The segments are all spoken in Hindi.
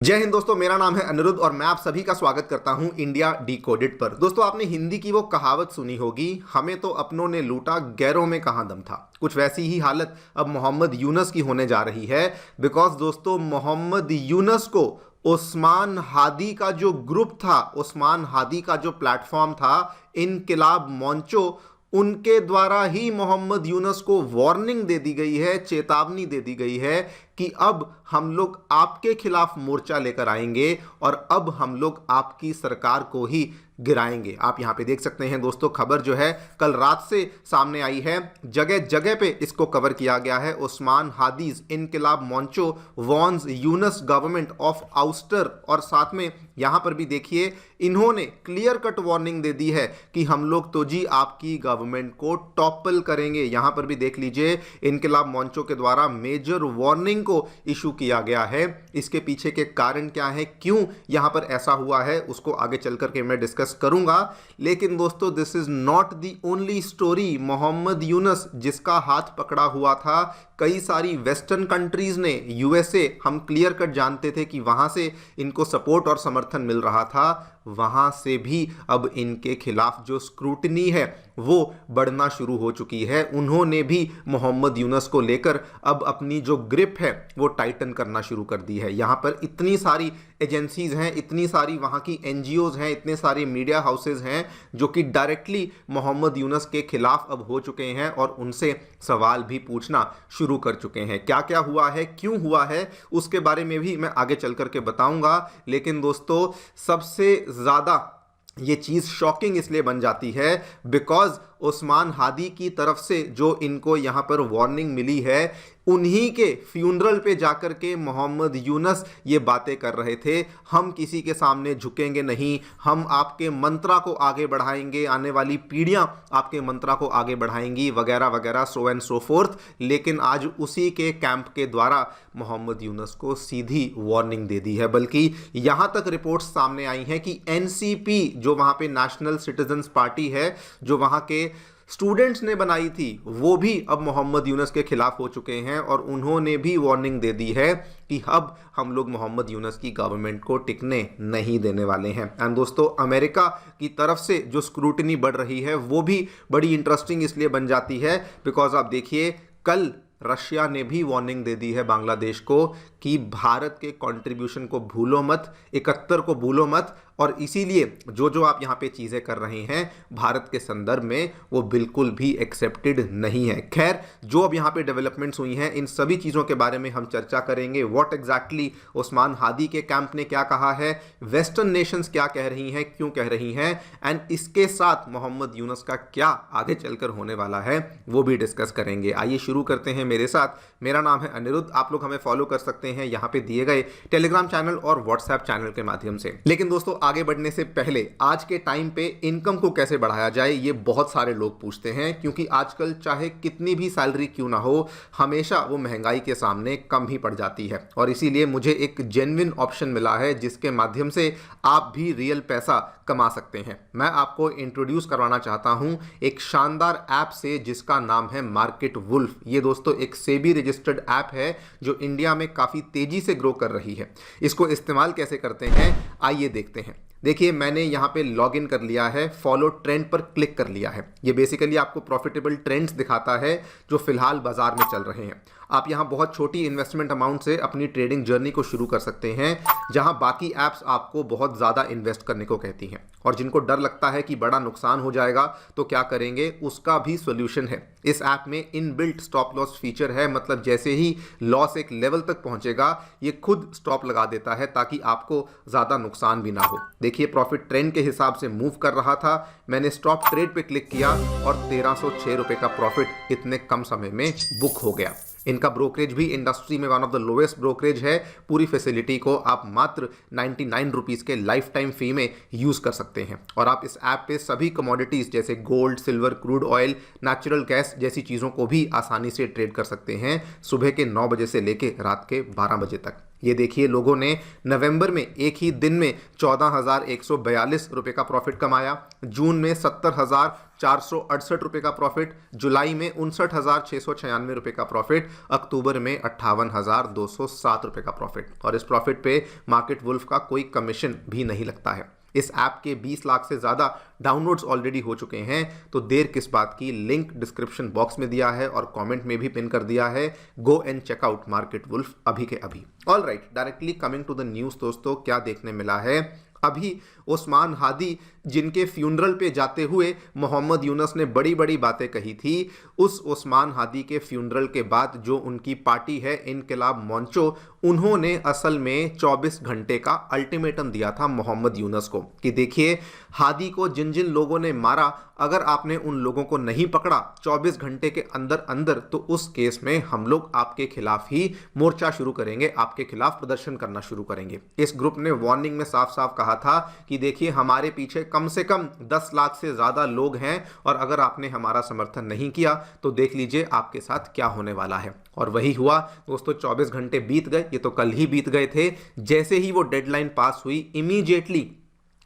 जय हिंद दोस्तों, मेरा नाम है अनिरुद्ध और मैं आप सभी का स्वागत करता हूं इंडिया डिकोडेड पर। दोस्तों, आपने हिंदी की वो कहावत सुनी होगी, हमें तो अपनों ने लूटा गैरों में कहां दम था। कुछ वैसी ही हालत अब मोहम्मद यूनुस की होने जा रही है। बिकॉज दोस्तों, मोहम्मद यूनुस को उस्मान हादी का जो ग्रुप था, उस्मान हादी का जो प्लेटफॉर्म था, इनकिलाब मोंचो, उनके द्वारा ही मोहम्मद यूनुस को वार्निंग दे दी गई है, चेतावनी दे दी गई है कि अब हम लोग आपके खिलाफ मोर्चा लेकर आएंगे और अब हम लोग आपकी सरकार को ही गिराएंगे। आप यहां पे देख सकते हैं दोस्तों, खबर जो है कल रात से सामने आई है, जगह जगह पे इसको कवर किया गया है। Usman Hadi's Inquilab Mancha warns Yunus government of ouster, और साथ में यहां पर भी देखिए इन्होंने क्लियर कट वार्निंग दे दी है कि हम लोग तो जी आपकी गवर्नमेंट को टॉपल करेंगे। यहां पर भी देख लीजिए, इनकिलाब मोंचो के द्वारा मेजर वार्निंग को इशू किया गया है। इसके पीछे के कारण क्या है, क्यों यहां पर ऐसा हुआ है, उसको आगे चल करके मैं डिस्कस करूंगा। लेकिन दोस्तों, this is not the only story. Mohammad Yunus जिसका हाथ पकड़ा हुआ था, कई सारी वेस्टर्न कंट्रीज ने, यूएसए, हम क्लियर कट जानते थे कि वहां से इनको सपोर्ट और समर्थन मिल रहा था, वहां से भी अब इनके खिलाफ जो स्क्रूटनी है वो बढ़ना शुरू हो चुकी है। उन्होंने भी मोहम्मद यूनुस को लेकर अब अपनी जो ग्रिप है वो टाइटन करना शुरू कर दी है। यहां पर इतनी सारी एजेंसीज हैं, इतनी सारी वहां की एनजीओज हैं, इतने सारे मीडिया हाउसेज हैं जो कि डायरेक्टली मोहम्मद यूनुस के खिलाफ अब हो चुके हैं और उनसे सवाल भी पूछना शुरू कर चुके हैं। क्या क्या हुआ है, क्यों हुआ है, उसके बारे में भी मैं आगे चल करके बताऊंगा। लेकिन दोस्तों, सबसे ज्यादा ये चीज शॉकिंग इसलिए बन जाती है बिकॉज उस्मान हादी की तरफ से जो इनको यहां पर वार्निंग मिली है, उन्हीं के फ्यूनरल पे जाकर के मोहम्मद यूनुस ये बातें कर रहे थे, हम किसी के सामने झुकेंगे नहीं, हम आपके मंत्रा को आगे बढ़ाएंगे, आने वाली पीढ़ियां आपके मंत्रा को आगे बढ़ाएंगी, वगैरह वगैरह, सो एंड सो फोर्थ। लेकिन आज उसी के कैंप के द्वारा मोहम्मद यूनुस को सीधी वार्निंग दे दी है। बल्कि यहां तक रिपोर्ट्स सामने आई हैं कि एनसीपी, जो वहां पे नेशनल सिटीजन्स पार्टी है, जो वहां के स्टूडेंट्स ने बनाई थी, वो भी अब मोहम्मद यूनुस के खिलाफ हो चुके हैं और उन्होंने भी वार्निंग दे दी है कि अब हम लोग मोहम्मद यूनुस की गवर्नमेंट को टिकने नहीं देने वाले हैं। एंड दोस्तों, अमेरिका की तरफ से जो स्क्रूटनी बढ़ रही है वो भी बड़ी इंटरेस्टिंग इसलिए बन जाती है बिकॉज आप देखिए, कल रशिया ने भी वार्निंग दे दी है बांग्लादेश को कि भारत के कंट्रीब्यूशन को भूलो मत, 71 को भूलो मत, और इसीलिए जो जो आप यहाँ पे चीज़ें कर रहे हैं भारत के संदर्भ में वो बिल्कुल भी एक्सेप्टेड नहीं है। खैर, जो अब यहाँ पे डेवलपमेंट्स हुई हैं, इन सभी चीज़ों के बारे में हम चर्चा करेंगे। व्हाट एग्जैक्टली उस्मान हादी के कैंप ने क्या कहा है, वेस्टर्न नेशंस क्या कह रही हैं, क्यों कह रही हैं, एंड इसके साथ मोहम्मद यूनुस का क्या आगे चलकर होने वाला है वो भी डिस्कस करेंगे। आइए शुरू करते हैं मेरे साथ। मेरा नाम है अनिरुद्ध, आप लोग हमें फॉलो कर सकते हैं यहाँ पे दिए गए टेलीग्राम चैनल और व्हाट्सएप चैनल के माध्यम से। लेकिन दोस्तों, आगे बढ़ने से पहले आज के टाइम पे इनकम को कैसे बढ़ाया जाए, ये बहुत सारे लोग पूछते हैं, क्योंकि आजकल चाहे कितनी भी सैलरी क्यों ना हो, हमेशा वो महंगाई के सामने कम ही पड़ जाती है। और इसीलिए मुझे एक जेन्युइन ऑप्शन मिला है जिसके माध्यम से आप भी रियल पैसा कमा सकते हैं। मैं आपको इंट्रोड्यूस करवाना चाहता हूं एक शानदार ऐप से जिसका नाम है मार्केट वुल्फ। ये दोस्तों एक सेबी रजिस्टर्ड ऐप है जो इंडिया में काफी तेजी से ग्रो कर रही है। इसको इस्तेमाल कैसे करते हैं, आइए देखते हैं। देखिए, मैंने यहाँ पे लॉग इन कर लिया है, फॉलो ट्रेंड पर क्लिक कर लिया है। ये बेसिकली आपको प्रॉफिटेबल ट्रेंड्स दिखाता है जो फिलहाल बाजार में चल रहे हैं। आप यहाँ बहुत छोटी इन्वेस्टमेंट अमाउंट से अपनी ट्रेडिंग जर्नी को शुरू कर सकते हैं, जहाँ बाकी ऐप्स आपको बहुत ज़्यादा इन्वेस्ट करने को कहती हैं। और जिनको डर लगता है कि बड़ा नुकसान हो जाएगा तो क्या करेंगे, उसका भी सोल्यूशन है। इस ऐप में इनबिल्ट स्टॉप लॉस फीचर है, मतलब जैसे ही लॉस एक लेवल तक पहुंचेगा ये खुद स्टॉप लगा देता है ताकि आपको ज़्यादा नुकसान भी ना हो। देखिए, प्रॉफिट ट्रेंड के हिसाब से मूव कर रहा था, मैंने स्टॉप ट्रेड पे क्लिक किया और 1306 रुपये का प्रॉफिट इतने कम समय में बुक हो गया। इनका ब्रोकरेज भी इंडस्ट्री में one of the lowest brokerage है। पूरी फैसिलिटी को आप मात्र 99 रुपीज़ के लाइफ टाइम फी में यूज़ कर सकते हैं। और आप इस ऐप पे सभी कमोडिटीज़ जैसे gold, silver, crude oil, natural gas जैसी चीज़ों को भी आसानी से ट्रेड कर सकते हैं, सुबह के 9 बजे से लेके रात के 12 बजे तक। ये देखिए, लोगों ने नवंबर में एक ही दिन में 14,142 रुपये का प्रॉफिट कमाया, जून में 70,468 रुपये का प्रॉफिट, जुलाई में 59,696 रुपये का प्रॉफिट, अक्टूबर में 58,207 रुपये का प्रॉफिट। और इस प्रॉफिट पे मार्केट वुल्फ का कोई कमीशन भी नहीं लगता है। इस ऐप के 20 लाख से ज़्यादा डाउनलोड्स ऑलरेडी हो चुके हैं, तो देर किस बात की। लिंक डिस्क्रिप्शन बॉक्स में दिया है और कमेंट में भी पिन कर दिया है। Go and check out market wolf अभी के अभी। All right, directly coming to the news दोस्तों, क्या देखने मिला है। अभी ओस्मान हादी जिनके फ्यूनरल पे जाते हुए मोहम्मद यूनुस ने बड़ी बड़ी बातें कही थी, उस ओस्मान हादी के फ्यूनरल के बाद जो उनकी पार्टी है इनकलाब मोर्चा, उन्होंने असल में 24 घंटे का अल्टीमेटम दिया था मोहम्मद यूनुस को कि देखिए, हादी को जिन जिन लोगों ने मारा, अगर आपने उन लोगों को नहीं पकड़ा 24 घंटे के अंदर अंदर, तो उस केस में हम लोग आपके खिलाफ ही मोर्चा शुरू करेंगे, आपके खिलाफ प्रदर्शन करना शुरू करेंगे। इस ग्रुप ने वार्निंग में साफ साफ कहा था कि देखिए, हमारे पीछे कम से कम 10 लाख से ज्यादा लोग हैं और अगर आपने हमारा समर्थन नहीं किया तो देख लीजिए आपके साथ क्या होने वाला है। और वही हुआ दोस्तों, 24 घंटे बीत गए, ये तो कल ही बीत गए थे। जैसे ही वो डेडलाइन पास हुई, इमीडिएटली,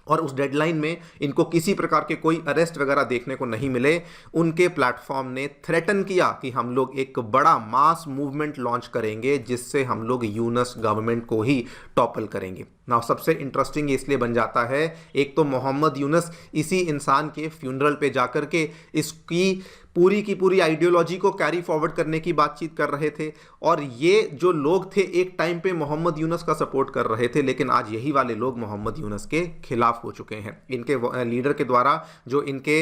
और उस डेडलाइन में इनको किसी प्रकार के कोई अरेस्ट वगैरह देखने को नहीं मिले, उनके प्लेटफॉर्म ने थ्रेटन किया कि हम लोग एक बड़ा मास मूवमेंट लॉन्च करेंगे जिससे हम लोग यूनुस गवर्नमेंट को ही टॉपल करेंगे। ना सबसे इंटरेस्टिंग इसलिए बन जाता है, एक तो मोहम्मद यूनुस इसी इंसान के फ्यूनरल पे जाकर के इसकी पूरी की पूरी आइडियोलॉजी को कैरी फॉरवर्ड करने की बातचीत कर रहे थे, और ये जो लोग थे एक टाइम पे मोहम्मद यूनुस का सपोर्ट कर रहे थे, लेकिन आज यही वाले लोग मोहम्मद यूनुस के खिलाफ हो चुके हैं। इनके लीडर के द्वारा, जो इनके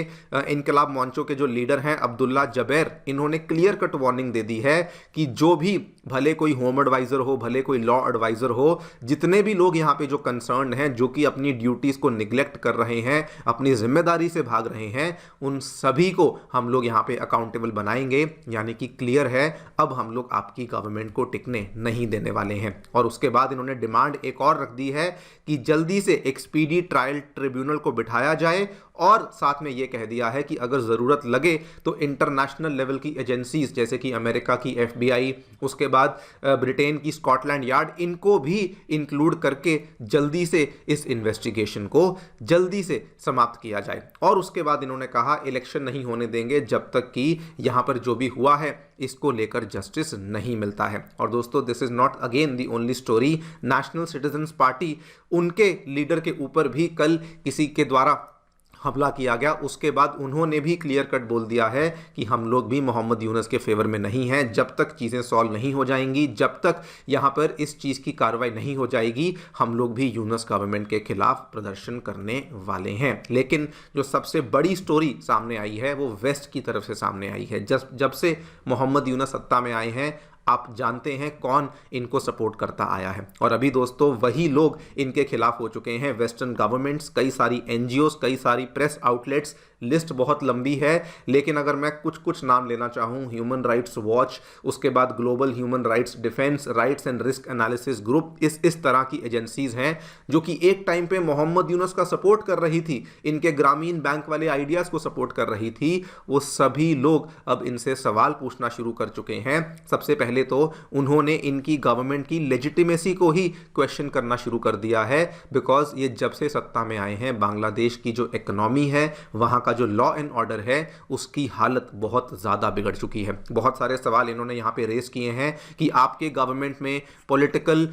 इनकलाब मोर्चा के जो लीडर हैं अब्दुल्ला जबैर, इन्होंने क्लियर कट वार्निंग दे दी है कि जो भी, भले कोई होम एडवाइजर हो, भले कोई लॉ एडवाइजर हो, जितने भी लोग यहाँ पे जो कंसर्न हैं, जो कि अपनी ड्यूटीज को निगलेक्ट कर रहे हैं, अपनी जिम्मेदारी से भाग रहे हैं, उन सभी को हम लोग यहाँ पे अकाउंटेबल बनाएंगे। यानी कि क्लियर है, अब हम लोग आपकी गवर्नमेंट को टिकने नहीं देने वाले हैं। और उसके बाद इन्होंने डिमांड एक और रख दी है कि जल्दी से एक स्पीडी ट्रायल ट्रिब्यूनल को बिठाया जाए, और साथ में यह कह दिया है कि अगर जरूरत लगे तो इंटरनेशनल लेवल की एजेंसीज जैसे कि अमेरिका की FBI, उसके बाद ब्रिटेन की स्कॉटलैंड यार्ड, इनको भी इंक्लूड करके जल्दी से इस इन्वेस्टिगेशन को जल्दी से समाप्त किया जाए। और उसके बाद इन्होंने कहा, इलेक्शन नहीं होने देंगे जब तक कि यहां पर जो भी हुआ है इसको लेकर जस्टिस नहीं मिलता है। और दोस्तों, this is not again the only story. National citizens party, उनके लीडर के ऊपर भी कल किसी के द्वारा हमला किया गया। उसके बाद उन्होंने भी क्लियर कट बोल दिया है कि हम लोग भी मोहम्मद यूनुस के फेवर में नहीं हैं। जब तक चीज़ें सॉल्व नहीं हो जाएंगी, जब तक यहाँ पर इस चीज़ की कार्रवाई नहीं हो जाएगी, हम लोग भी यूनुस गवर्नमेंट के खिलाफ प्रदर्शन करने वाले हैं। लेकिन जो सबसे बड़ी स्टोरी सामने आई है वो वेस्ट की तरफ से सामने आई है। जब से मोहम्मद यूनुस सत्ता में आए हैं, आप जानते हैं कौन इनको सपोर्ट करता आया है, और अभी दोस्तों वही लोग इनके खिलाफ हो चुके हैं। वेस्टर्न गवर्नमेंट्स, कई सारी NGOs, कई सारी प्रेस आउटलेट्स, लिस्ट बहुत लंबी है। लेकिन अगर मैं कुछ नाम लेना चाहूँ, ह्यूमन राइट्स वॉच, उसके बाद global human rights defence, rights and risk analysis group, इस तरह की एजेंसीज हैं जो कि एक टाइम पे मोहम्मद यूनुस का सपोर्ट कर रही थी, इनके ग्रामीण बैंक वाले आइडियाज़ को सपोर्ट कर रही थी। वो सभी लोग अब इनसे सवाल पूछना शुरू कर चुके हैं। सबसे पहले तो उन्होंने इनकी गवर्नमेंट की लेजिटिमेसी को ही क्वेश्चन करना शुरू कर दिया है, बिकॉज ये जब से सत्ता में आए हैं, बांग्लादेश की जो इकोनॉमी है, वहाँ का जो लॉ एंड ऑर्डर है, उसकी हालत बहुत ज़्यादा बिगड़ चुकी है। बहुत सारे सवाल इन्होंने यहाँ पे रेस किए हैं कि आपके गवर्नमेंट में पॉलिटिकल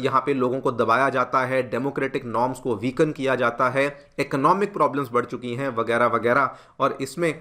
यहाँ पे लोगों को दबाया जाता है, डेमोक्रेटिक नॉर्म्स को वीकन किया जाता है, इकोनॉमिक प्रॉब्लम्स बढ़ चुकी हैं वगैरह वगैरह। और इसमें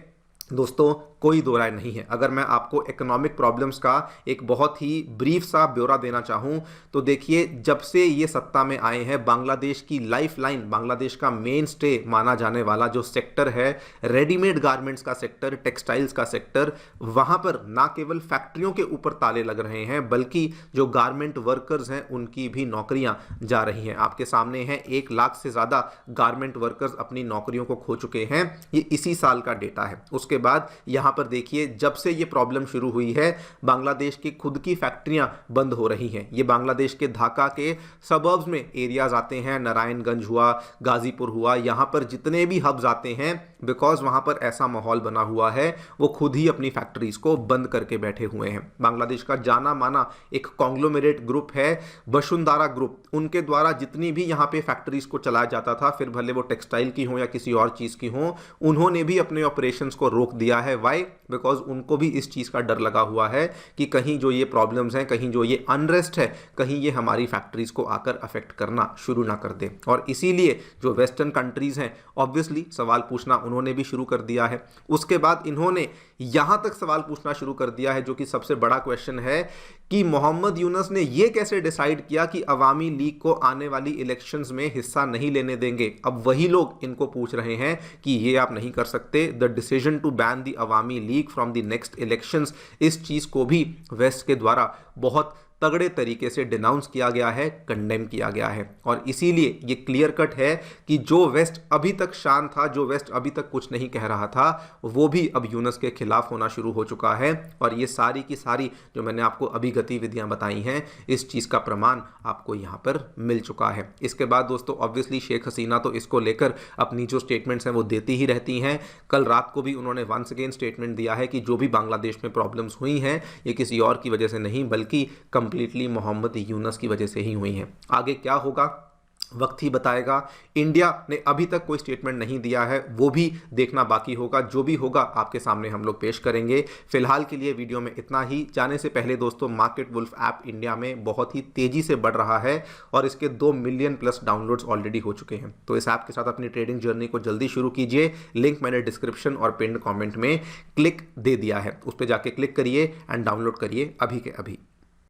दोस्तों कोई दो राय नहीं है। अगर मैं आपको इकोनॉमिक प्रॉब्लम्स का एक बहुत ही ब्रीफ सा ब्यौरा देना चाहूं तो देखिए, जब से ये सत्ता में आए हैं, बांग्लादेश की लाइफलाइन, बांग्लादेश का मेन स्टे माना जाने वाला जो सेक्टर है, रेडीमेड गारमेंट्स का सेक्टर, टेक्सटाइल्स का सेक्टर, वहां पर ना केवल फैक्ट्रियों के ऊपर ताले लग रहे हैं, बल्कि जो गारमेंट वर्कर्स हैं उनकी भी नौकरियां जा रही हैं। आपके सामने हैं 1 लाख से ज़्यादा गारमेंट वर्कर्स अपनी नौकरियों को खो चुके हैं। ये इसी साल का डेटा है। उसके बाद यहाँ पर देखिए जब से ये प्रॉब्लम शुरू हुई है बांग्लादेश की खुद की फैक्ट्रियां बंद हो रही हैं। ये बांग्लादेश के ढाका के सबर्ब्स में एरियाज आते हैं, नारायणगंज हुआ, गाजीपुर हुआ, यहाँ पर जितने भी हब्स आते हैं बिकॉज वहाँ पर ऐसा माहौल बना हुआ है वो खुद ही अपनी फैक्ट्रीज को बंद करके बैठे हुए हैं। बांग्लादेश का जाना माना एक कॉन्ग्लोमेरेट ग्रुप है वसुंधरा ग्रुप, उनके द्वारा जितनी भी यहाँ पे फैक्ट्रीज को चलाया जाता था, फिर भले वो टेक्सटाइल की हो या किसी और चीज़ की हो, उन्होंने भी अपने ऑपरेशंस को रोक दिया है। वाई? बिकॉज उनको भी इस चीज़ का डर लगा हुआ है कि कहीं जो ये प्रॉब्लम्स हैं, कहीं जो ये अनरेस्ट है, कहीं ये हमारी फैक्ट्रीज को आकर अफेक्ट करना शुरू ना कर दे। और इसीलिए जो वेस्टर्न कंट्रीज हैं ऑब्वियसली सवाल पूछना उन्होंने भी शुरू कर दिया है। उसके बाद इन्होंने यहां तक सवाल पूछना शुरू कर दिया है जो कि सबसे बड़ा क्वेश्चन है कि मोहम्मद यूनुस ने यह कैसे डिसाइड किया कि अवामी लीग को आने वाली इलेक्शंस में हिस्सा नहीं लेने देंगे। अब वही लोग इनको पूछ रहे हैं कि ये आप नहीं कर सकते, the decision to ban the Awami League from the next elections, इस चीज को भी वेस्ट के द्वारा बहुत तगड़े तरीके से डिनाउंस किया गया है, कंडेम किया गया है। और इसीलिए ये क्लियर कट है कि जो वेस्ट अभी तक शांत था, जो वेस्ट अभी तक कुछ नहीं कह रहा था, वो भी अब यूनुस के खिलाफ होना शुरू हो चुका है। और ये सारी की सारी जो मैंने आपको अभी गतिविधियां बताई हैं, इस चीज़ का प्रमाण आपको यहाँ पर मिल चुका है। इसके बाद दोस्तों ऑब्वियसली शेख हसीना तो इसको लेकर अपनी जो स्टेटमेंट्स हैं वो देती ही रहती हैं। कल रात को भी उन्होंने वंस अगेन स्टेटमेंट दिया है कि जो भी बांग्लादेश में प्रॉब्लम्स हुई हैं ये किसी और की वजह से नहीं बल्कि कंप्लीटली मोहम्मद यूनुस की वजह से ही हुई हैं। आगे क्या होगा वक्त ही बताएगा। इंडिया ने अभी तक कोई स्टेटमेंट नहीं दिया है, वो भी देखना बाकी होगा। जो भी होगा आपके सामने हम लोग पेश करेंगे। फिलहाल के लिए वीडियो में इतना ही। जाने से पहले दोस्तों मार्केट वुल्फ ऐप इंडिया में बहुत ही तेजी से बढ़ रहा है और इसके 2 मिलियन प्लस डाउनलोड्स ऑलरेडी हो चुके हैं। तो इस ऐप के साथ अपनी ट्रेडिंग जर्नी को जल्दी शुरू कीजिए। लिंक मैंने डिस्क्रिप्शन और पिन्ड कॉमेंट में क्लिक दे दिया है, उस पर जाके क्लिक करिए एंड डाउनलोड करिए अभी के अभी।